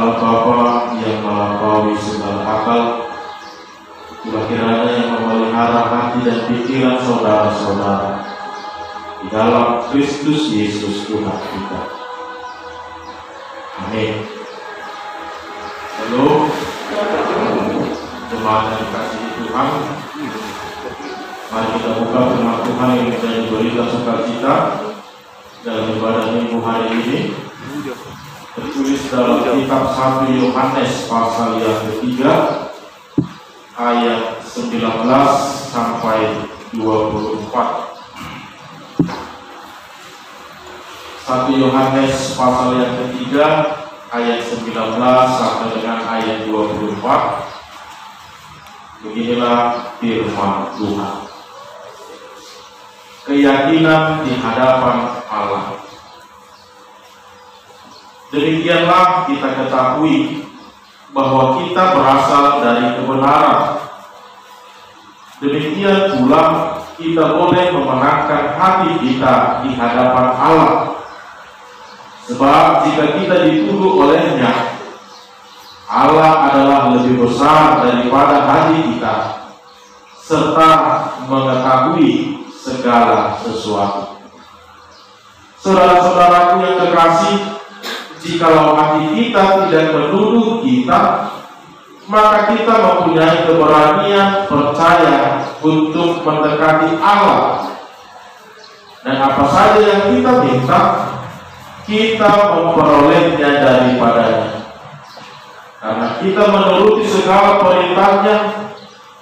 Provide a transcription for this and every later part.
Allah Bapa yang melampaui segala akal, kiranya yang memelihara hati dan pikiran saudara-saudara di dalam Kristus Yesus Tuhan kita. Amin. Halo, jemaat yang dikasihi Tuhan, mari kita buka firman Tuhan yang menjadi berita sukacita dalam ibadah minggu hari ini. Tertulis dalam kitab 1 Yohanes pasal yang ketiga ayat 19 sampai 24. 1 Yohanes pasal yang ketiga ayat 19 sampai dengan ayat 24. Beginilah firman Tuhan. Keyakinan di hadapan Allah. Demikianlah kita ketahui bahwa kita berasal dari kebenaran. Demikian pula kita boleh memenangkan hati kita di hadapan Allah. Sebab jika kita dituduh olehnya, Allah adalah lebih besar daripada hati kita, serta mengetahui segala sesuatu. Saudara-saudaraku yang terkasih, jikalau hati kita tidak menuduh kita, maka kita mempunyai keberanian percaya untuk mendekati Allah. Dan apa saja yang kita minta, kita memperolehnya daripadanya. Karena kita menuruti segala perintahnya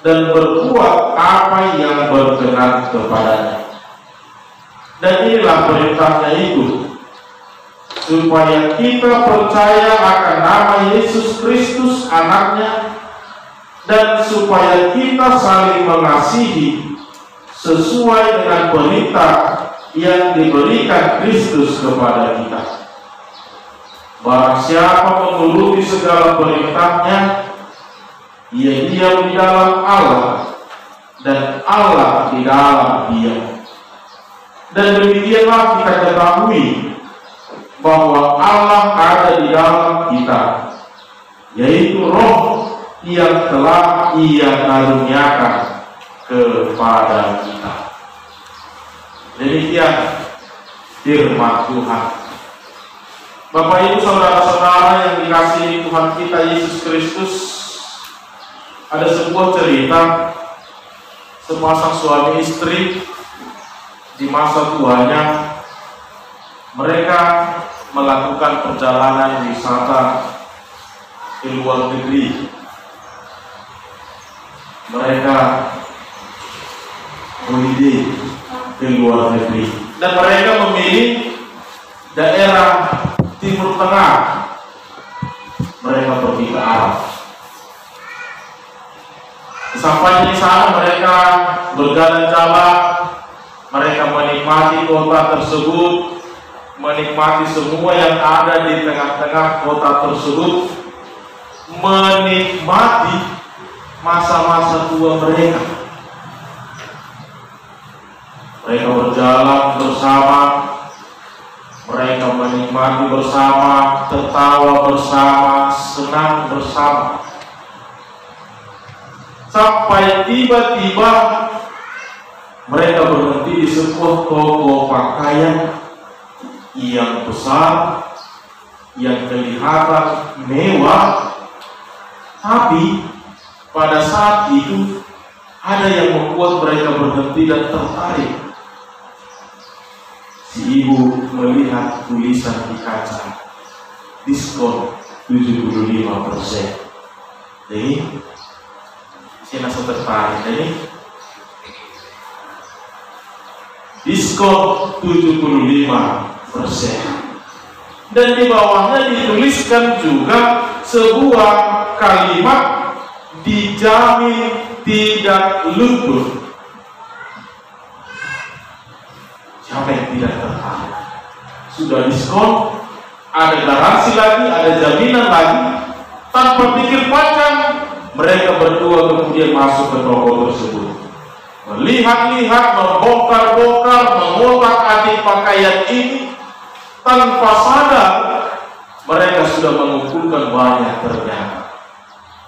dan berbuat apa yang berkenan kepadanya. Dan inilah perintahnya itu, supaya kita percaya akan nama Yesus Kristus anaknya, dan supaya kita saling mengasihi sesuai dengan perintah yang diberikan Kristus kepada kita. Barang siapa menuruti segala perintahnya, ia diam di dalam Allah, dan Allah di dalam dia. Dan demikianlah kita ketahui bahwa Allah ada di dalam kita, yaitu Roh yang telah Ia karuniakan kepada kita. Demikian firman Tuhan. Bapak Ibu saudara-saudara yang dikasihi Tuhan kita Yesus Kristus, ada sebuah cerita sepasang suami istri di masa tuanya. Mereka melakukan perjalanan wisata ke luar negeri. Mereka holiday ke luar negeri, dan mereka memilih daerah Timur Tengah. Mereka pergi ke Arab. Sampai di sana mereka berjalan-jalan, mereka menikmati kota tersebut, menikmati semua yang ada di tengah-tengah kota tersebut, menikmati masa-masa tua mereka. Mereka berjalan bersama, mereka menikmati bersama, tertawa bersama, senang bersama. Sampai tiba-tiba mereka berhenti di sebuah toko pakaian yang besar, yang kelihatan mewah, tapi pada saat itu ada yang membuat mereka berhenti dan tertarik. Si ibu melihat tulisan di kaca, diskon 75%. Jadi, saya langsung tertarik. Jadi, diskon 75%. Dan di bawahnya dituliskan juga sebuah kalimat, dijamin tidak luntur. Siapa yang tidak tertarik? Sudah diskon, ada garansi lagi, ada jaminan lagi. Tanpa pikir panjang, mereka berdua kemudian masuk ke toko tersebut. Melihat-lihat, membongkar-bongkar, mengotak-atik pakaian ini, tanpa sadar Mereka sudah mengumpulkan banyak ternyata.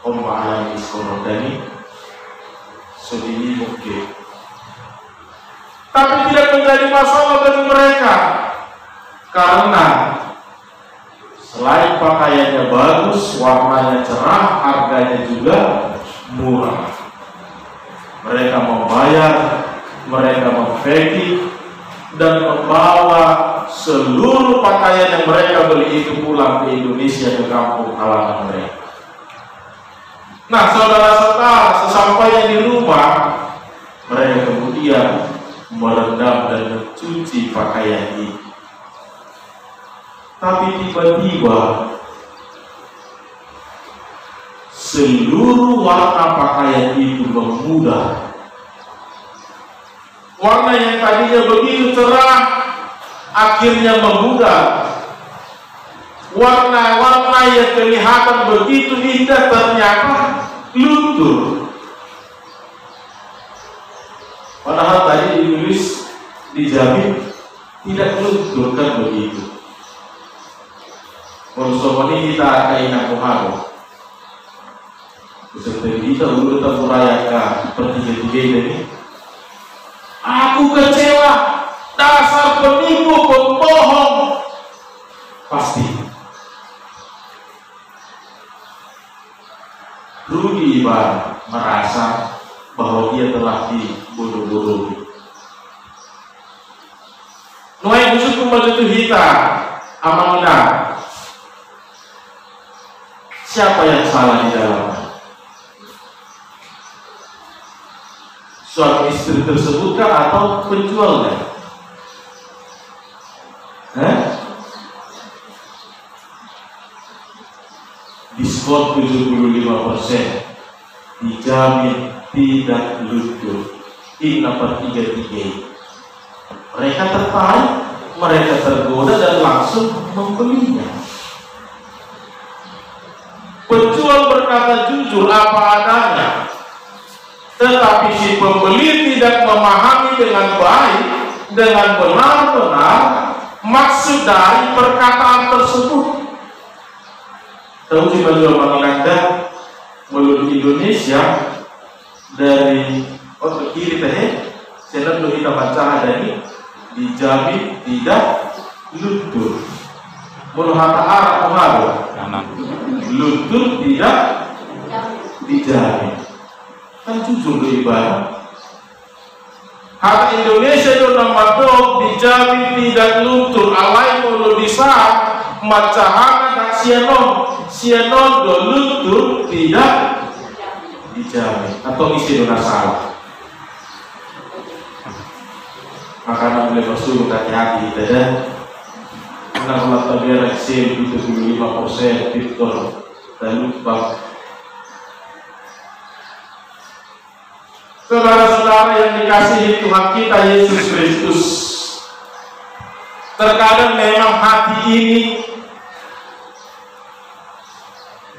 Alam iskoro dari sedini mungkin. Tapi tidak menjadi masalah bagi mereka. Karena selain pakaiannya bagus, warnanya cerah, harganya juga murah. Mereka membayar, mereka memfeki dan membawa seluruh pakaian yang mereka beli itu pulang ke Indonesia, ke kampung halaman mereka. Nah, saudara-saudara, sesampainya di rumah, mereka kemudian merendam dan mencuci pakaian ini. Tapi tiba-tiba seluruh warna pakaian itu memudar. Warna yang tadinya begitu cerah akhirnya memudar. Warna-warna yang kelihatan begitu indah ternyata luntur. Padahal tadi ditulis dijamin tidak luntur, kan begitu. Kalau ini kita kainan kuharo, seperti kita udah merayakan seperti ketiga ini. Aku kecewa, dasar penipu, pembohong. Pasti rugi ibarat merasa bahwa dia telah dibodoh-bodohi. Nuai busuk kembali itu hitam, amanah. Siapa yang salah di dalamnya? Suami istri tersebut atau penjualnya? Diskon 75%, dijamin tidak luntur. Ini nomor 33. Mereka tertarik, mereka tergoda dan langsung membelinya. Penjual berkata jujur apa adanya, tetapi si pembeli tidak memahami dengan baik, dengan benar-benar maksud dari perkataan tersebut. Tahu si penjual Bangladesh melalui Indonesia dari ke kiri teh, saya dulu kita baca ada ini dijamin tidak luntur. Menurut Arab pengaruh luntur tidak dijamin. Kan jujur ke ibarat. Hak Indonesia itu nama dok dijamin tidak luntur. Alai mulu disah macahana dan sianon do luntur tidak dijamin. Atau isi dona salah. Makanya boleh bersuruh hati-hati kita dan karena kalau tabiat reksil itu 75% Victor dan lupa. Saudara-saudara yang dikasihi Tuhan kita Yesus Kristus, terkadang memang hati ini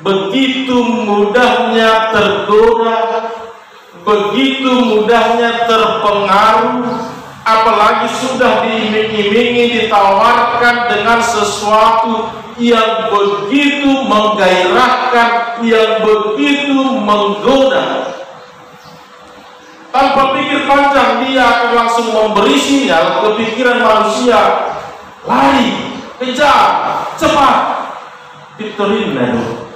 begitu mudahnya tergoda, begitu mudahnya terpengaruh, apalagi sudah diiming-imingi, ditawarkan dengan sesuatu yang begitu menggairahkan, yang begitu menggoda. Tanpa pikir panjang dia akan langsung memberi sinyal ke pikiran manusia, lari, kejar, cepat, Victorin Leno.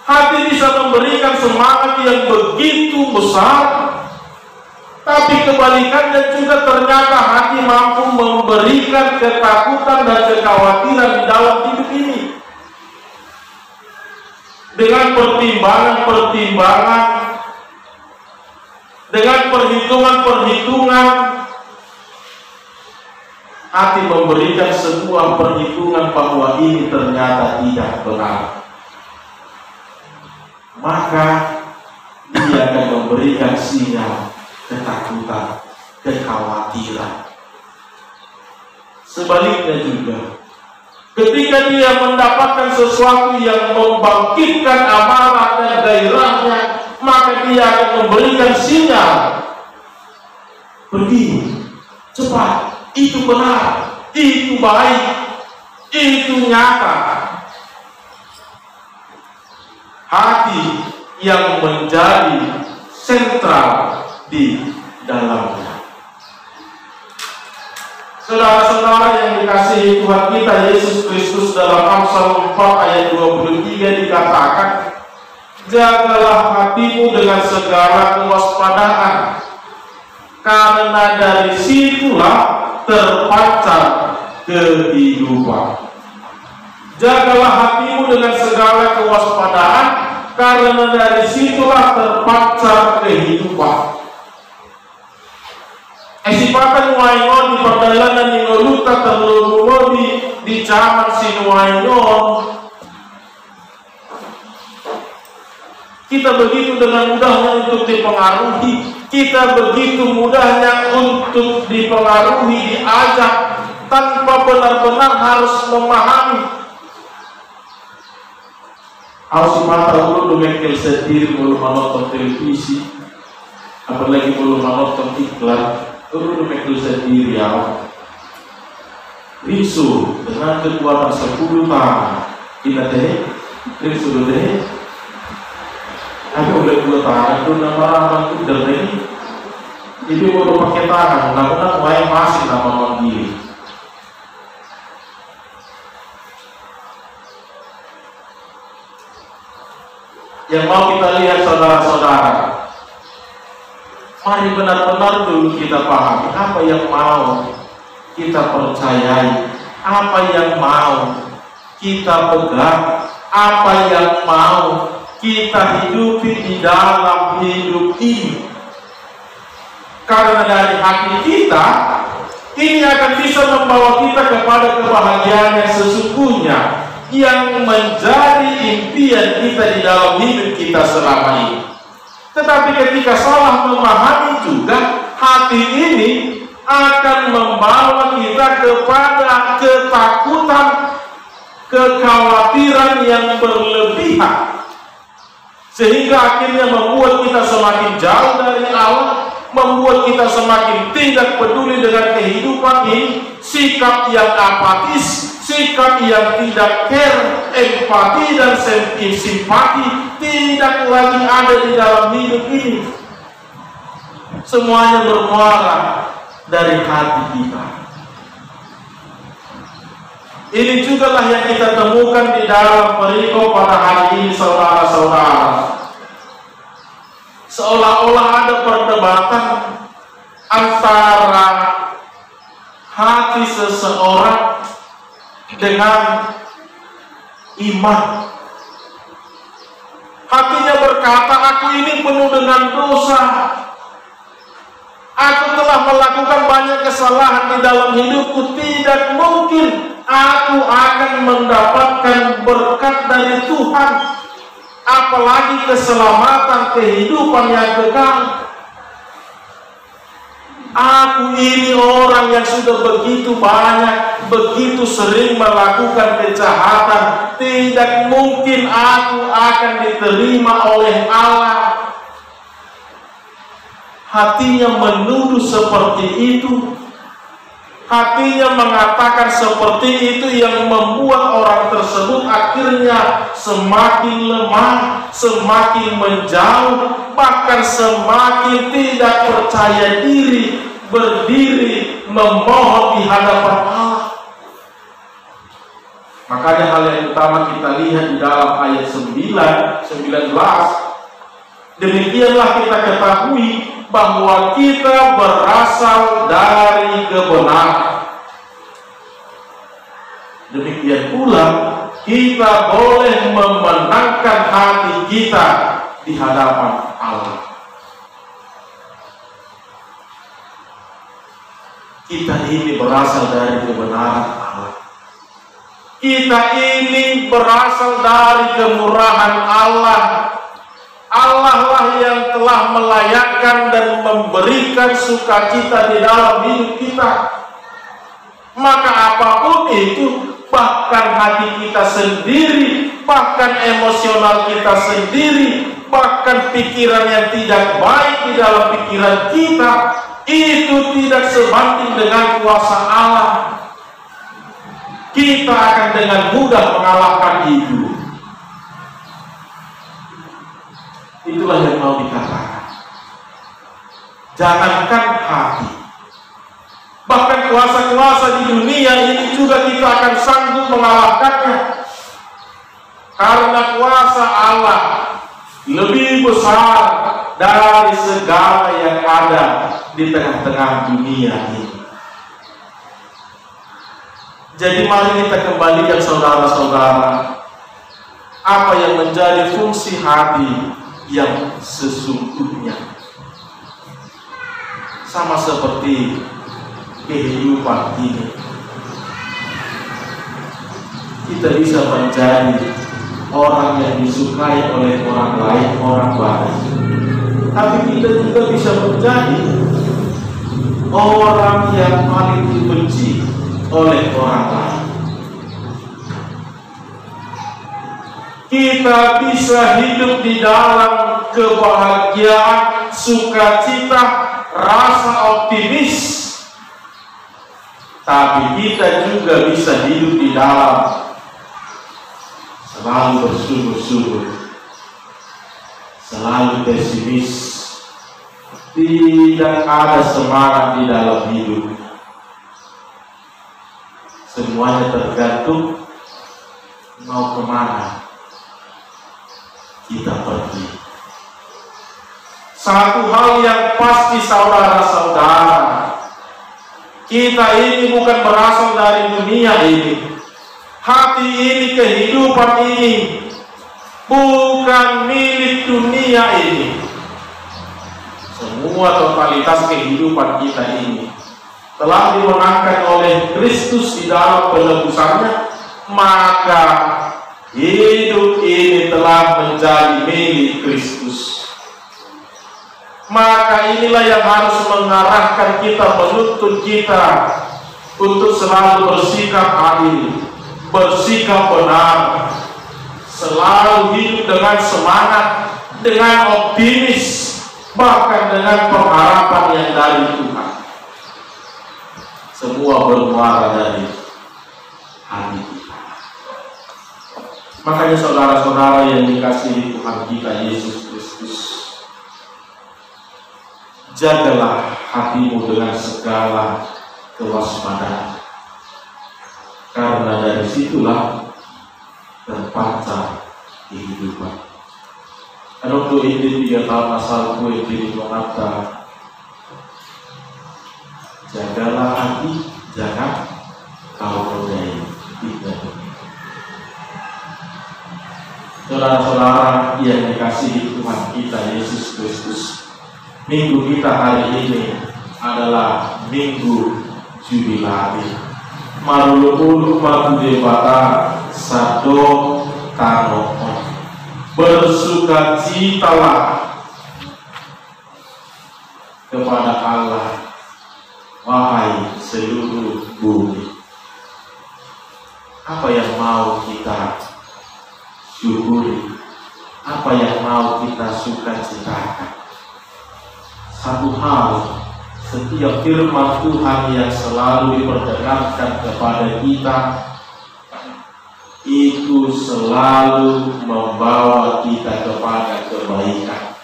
Hati bisa memberikan semangat yang begitu besar, tapi kebalikannya juga ternyata hati mampu memberikan ketakutan dan kekhawatiran di dalam hidup ini. Dengan pertimbangan-pertimbangan, dengan perhitungan-perhitungan, hati memberikan sebuah perhitungan bahwa ini ternyata tidak benar. Maka dia akan memberikan sinyal ketakutan, kekhawatiran. Sebaliknya juga, ketika dia mendapatkan sesuatu yang membangkitkan amarah dan gairahnya, maka dia akan memberikan sinyal, pergi, cepat, itu benar, itu baik. Itu nyata. Hati yang menjadi sentral di dalamnya. Saudara-saudara yang dikasihi Tuhan kita Yesus Kristus, dalam Amsal 4 ayat 23 dikatakan, jagalah hatimu dengan segala kewaspadaan, karena dari situlah terpancar kehidupan. Jagalah hatimu dengan segala kewaspadaan, karena dari situlah terpancar kehidupan. Esipatan waingon di perjalanan di Noluta terlalu di zaman sinuainon. Kita begitu dengan mudahnya untuk dipengaruhi. Kita begitu mudahnya untuk dipengaruhi, diajak, tanpa benar-benar harus memahami. Harus mata dulu mekel sendiri, belum menonton televisi, apalagi belum menonton iklan. Dulu mekel sendiri ya. Risu dengan kekuatan 10 tahun. Kita teh, risu deh. Aku udah 2 tahun itu nama orang itu dari itu baru pakai tangan, namun mulai masih nama mandiri. Yang mau kita lihat saudara-saudara, mari benar-benar dulu kita pahami apa yang mau kita percayai, apa yang mau kita pegang, apa yang mau kita hidupi di dalam hidup ini. Karena dari hati kita ini akan bisa membawa kita kepada kebahagiaan yang sesungguhnya, yang menjadi impian kita di dalam hidup kita selama ini. Tetapi ketika salah memahami juga, hati ini akan membawa kita kepada ketakutan, kekhawatiran yang berlebihan, sehingga akhirnya membuat kita semakin jauh dari Allah, membuat kita semakin tidak peduli dengan kehidupan ini, sikap yang apatis, sikap yang tidak care, empati dan simpati tidak lagi ada di dalam hidup ini. Semuanya bermuara dari hati kita. Ini juga lah yang kita temukan di dalam perikop pada hari ini, saudara-saudara. Seolah-olah ada perdebatan antara hati seseorang dengan iman. Hatinya berkata, aku ini penuh dengan dosa. Aku telah melakukan banyak kesalahan di dalam hidupku. Tidak mungkin aku akan mendapatkan berkat dari Tuhan, apalagi keselamatan kehidupan yang kekal. Aku ini orang yang sudah begitu banyak, begitu sering melakukan kejahatan. Tidak mungkin aku akan diterima oleh Allah. Hatinya menuduh seperti itu. Hatinya mengatakan seperti itu, yang membuat orang tersebut akhirnya semakin lemah, semakin menjauh, bahkan semakin tidak percaya diri, berdiri memohon di hadapan Allah. Makanya hal yang utama kita lihat di dalam ayat 19. Demikianlah kita ketahui bahwa kita berasal dari kebenaran. Demikian pula kita boleh memenangkan hati kita di hadapan Allah. Kita ini berasal dari kebenaran Allah. Kita ini berasal dari kemurahan Allah. Allah lah yang telah melayakkan dan memberikan sukacita di dalam hidup kita. Maka apapun itu, bahkan hati kita sendiri, bahkan emosional kita sendiri, bahkan pikiran yang tidak baik di dalam pikiran kita, itu tidak sebanding dengan kuasa Allah. kita akan dengan mudah mengalahkan hidup. Itulah yang mau dikatakan. Jangankan hati, bahkan kuasa-kuasa di dunia ini juga kita akan sanggup mengalahkannya. Karena kuasa Allah lebih besar dari segala yang ada di tengah-tengah dunia ini. Jadi mari kita kembalikan saudara-saudara, apa yang menjadi fungsi hati yang sesungguhnya. Sama seperti kehidupan ini, kita bisa menjadi orang yang disukai oleh orang lain, orang baik. Tapi kita juga bisa menjadi orang yang paling dibenci oleh orang lain. Kita bisa hidup di dalam kebahagiaan, sukacita, rasa optimis. Tapi kita juga bisa hidup di dalam selalu bersungguh-sungguh, selalu pesimis, tidak ada semangat di dalam hidup. Semuanya tergantung mau kemana kita pergi. Satu hal yang pasti saudara-saudara, kita ini bukan berasal dari dunia ini. Hati ini, kehidupan ini bukan milik dunia ini. Semua totalitas kehidupan kita ini telah dimenangkan oleh Kristus di dalam penebusannya, maka hidup ini telah menjadi milik Kristus. Maka inilah yang harus mengarahkan kita, menuntun kita untuk selalu bersikap adil, bersikap benar, selalu hidup dengan semangat, dengan optimis, bahkan dengan pengharapan yang dari Tuhan. Semua bermuara dari hati kita. Makanya saudara-saudara yang dikasihi Tuhan kita Yesus Kristus, jagalah hatimu dengan segala kewaspadaan, karena dari situlah terpancar kehidupan. Dan untuk ini 3 tahun asal kue di Jakarta, jagalah hati, jangan kau nodai. Saudara-saudara yang dikasihi Tuhan kita Yesus Kristus, minggu kita hari ini adalah minggu jubilati. Marulukulu makudebata sado tano. Bersukacitalah kepada Allah, wahai seluruh bumi. Apa yang mau kita syukuri? Apa yang mau kita sukacitakan? Satu hal, setiap firman Tuhan yang selalu diperdengarkan kepada kita itu selalu membawa kita kepada kebaikan.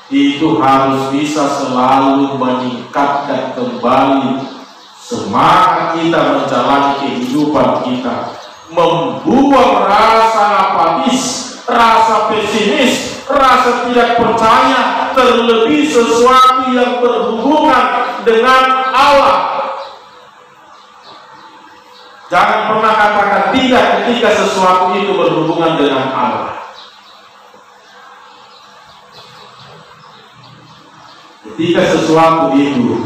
Itu harus bisa selalu meningkatkan kembali semangat kita menjalani kehidupan kita, membuang rasa apatis, rasa pesimis, rasa tidak percaya, terlebih sesuatu yang berhubungan dengan Allah. Jangan pernah katakan tidak ketika sesuatu itu berhubungan dengan Allah. Ketika sesuatu itu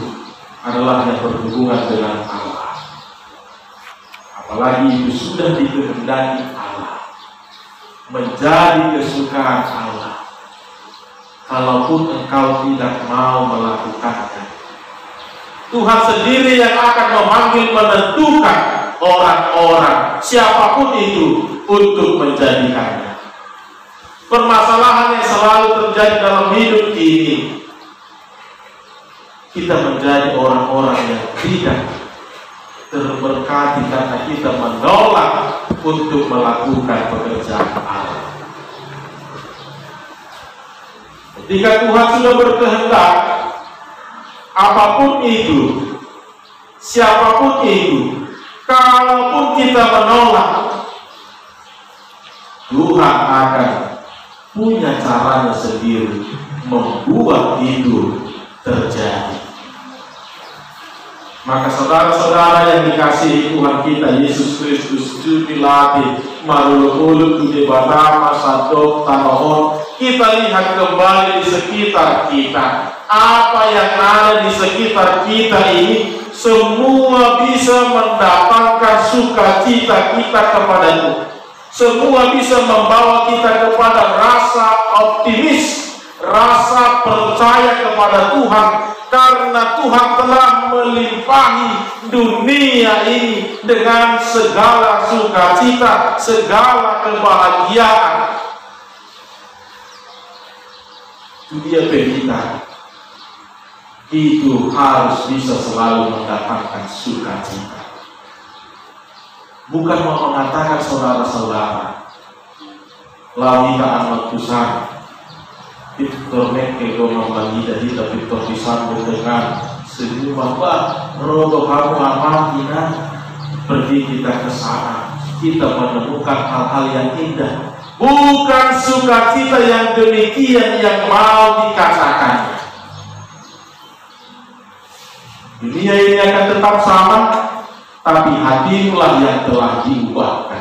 adalah yang berhubungan dengan Allah, apalagi itu sudah dikehendaki Allah, menjadi kesukaan Allah, kalaupun engkau tidak mau melakukannya, Tuhan sendiri yang akan memanggil, menentukan orang-orang siapapun itu untuk menjadikannya. Permasalahan yang selalu terjadi dalam hidup ini, kita menjadi orang-orang yang tidak terberkati karena kita menolak untuk melakukan pekerjaan Allah. Ketika Tuhan sudah berkehendak, apapun itu, siapapun itu, kalaupun kita menolak, Tuhan akan punya caranya sendiri membuat itu terjadi. Maka saudara-saudara yang dikasihi Tuhan kita Yesus Kristus, jubilati marulukulu tude batama sadok tanohon, kita lihat kembali di sekitar kita. Apa yang ada di sekitar kita ini semua bisa mendapatkan sukacita kita kepada-Nya. Semua bisa membawa kita kepada rasa optimis, rasa percaya kepada Tuhan, karena Tuhan telah melimpahi dunia ini dengan segala sukacita, segala kebahagiaan. Itu dia kita. Itu harus bisa selalu mendapatkan sukacita. Bukan mau mengatakan saudara-saudara, lawita amat besar, itu termek ego membagi dari tapi terpisah dengan senyum apa, rodo kamu amatina, pergi kita ke sana, kita menemukan hal-hal yang indah. Bukan sukacita yang demikian yang mau dikatakan. Dunia ini akan tetap sama, tapi hatimulah yang telah diubahkan.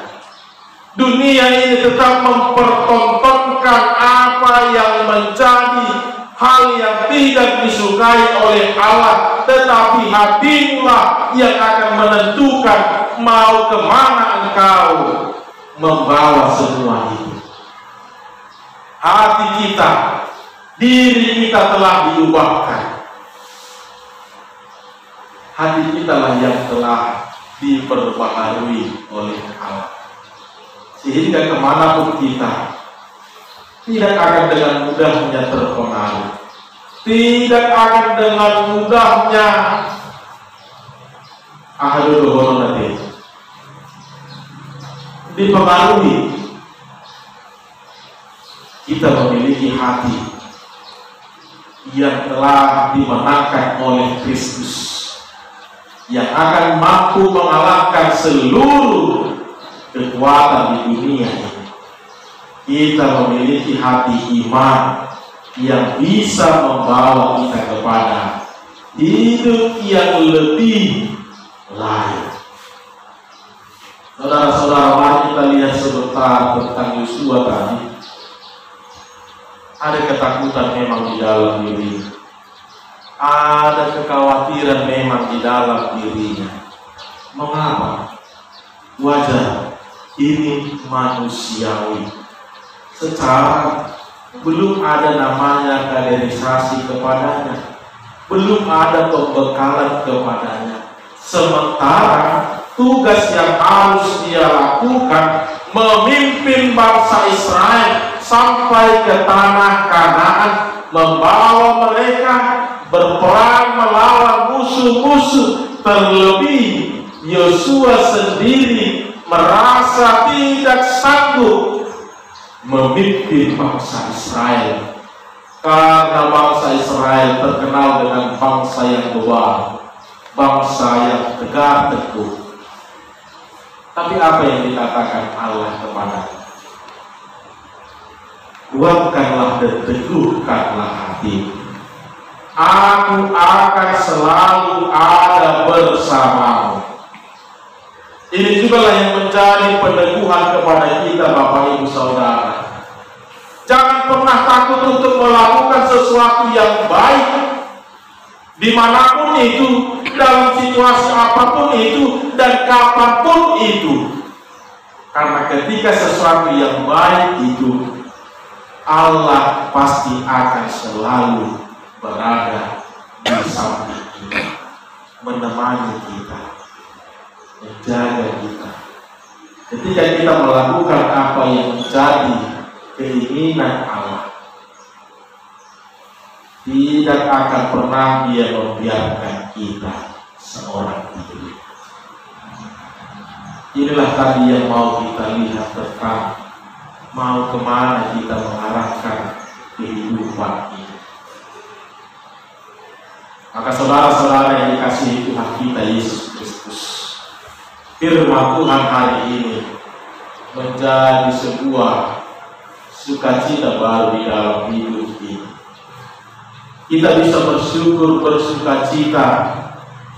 Dunia ini tetap mempertontonkan apa yang menjadi hal yang tidak disukai oleh Allah, tetapi hatimulah yang akan menentukan mau kemana engkau membawa semua itu. Hati kita, diri kita telah diubahkan. Hati kita lah yang telah diperbaharui oleh Allah, sehingga kemanapun kita tidak akan dengan mudahnya terpengaruh, tidak akan dengan mudahnya dipengaruhi. Kita memiliki hati yang telah dimenangkan oleh Kristus, yang akan mampu mengalahkan seluruh kekuatan di dunia ini. Kita memiliki hati iman yang bisa membawa kita kepada hidup yang lebih layak. Saudara-saudara, mari kita lihat sebentar tentang Yosua tadi. Ada ketakutan memang di dalam diri, ada kekhawatiran memang di dalam dirinya. Mengapa? Wajar, ini manusiawi. Secara belum ada namanya kaderisasi kepadanya, belum ada pembekalan kepadanya. Sementara tugas yang harus dia lakukan memimpin bangsa Israel sampai ke tanah Kanaan, membawa mereka berperang melawan musuh-musuh. Terlebih Yosua sendiri merasa tidak sanggup memimpin bangsa Israel, karena bangsa Israel terkenal dengan bangsa yang bebal, bangsa yang tegar teguh. Tapi apa yang dikatakan Allah kepadanya? Kuatkanlah dan teguhkanlah hati. Aku akan selalu ada bersamamu. Ini juga lah yang menjadi peneguhan kepada kita, Bapak Ibu Saudara. Jangan pernah takut untuk melakukan sesuatu yang baik, dimanapun itu, dalam situasi apapun itu, dan kapanpun itu. Karena ketika sesuatu yang baik itu, Allah pasti akan selalu berada di samping kita, menemani kita, menjaga kita. Ketika kita melakukan apa yang menjadi keinginan Allah, tidak akan pernah Dia membiarkan kita seorang diri. Inilah tadi yang mau kita lihat tentang mau kemana kita mengarahkan kehidupan ini. Maka saudara-saudara yang dikasihi Tuhan kita Yesus Kristus, firman Tuhan hari ini menjadi sebuah sukacita baru di dalam hidup ini. Kita bisa bersyukur, bersukacita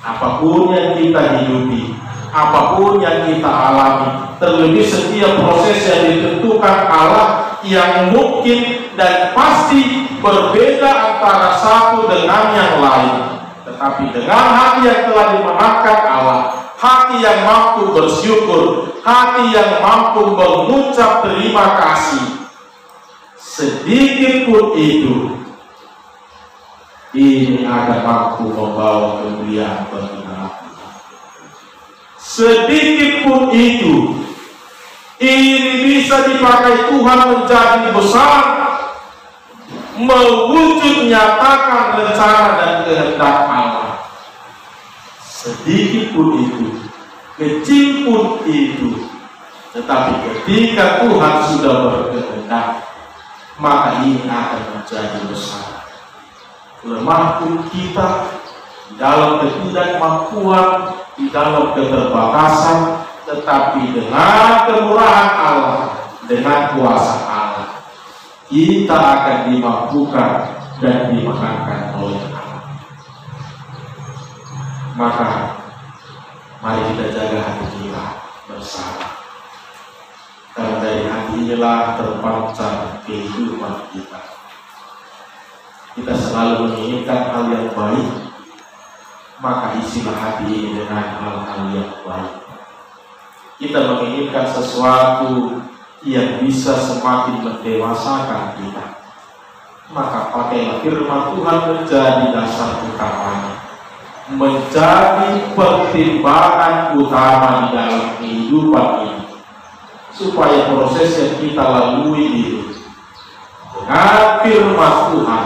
apapun yang kita hidupi, apapun yang kita alami, terlebih setiap proses yang ditentukan Allah yang mungkin dan pasti berbeda antara satu dengan yang lain. Tetapi dengan hati yang telah dimenangkan Allah, hati yang mampu bersyukur, hati yang mampu mengucap terima kasih, sedikit pun itu, ini akan mampu membawa kemuliaan bagi Allah. Sedikit pun itu, ini bisa dipakai Tuhan menjadi besar, mewujud nyatakan rencana dan kehendak Allah. Sedikit pun itu, kecil pun itu, tetapi ketika Tuhan sudah berkehendak, maka ini akan menjadi besar. Lemah pun kita di dalam ketidakmampuan, di dalam keterbatasan, tetapi dengan kemurahan Allah, dengan kuasa Allah, kita akan dimampukan dan dimenangkan oleh Allah. Maka mari kita jaga hati kita bersama, karena dari hati inilah terpancar kehidupan kita. Kita selalu menginginkan hal yang baik, maka isilah hati ini dengan hal-hal yang baik. Kita menginginkan sesuatu yang bisa semakin mendewasakan kita, maka pakailah firman Tuhan menjadi dasar utamanya, menjadi pertimbangan utama di dalam kehidupan ini, supaya proses yang kita lalui itu dengan firman Tuhan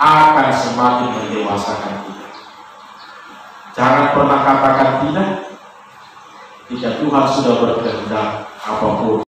akan semakin mendewasakan kita. Jangan pernah katakan tidak jika Tuhan sudah berkehendak apapun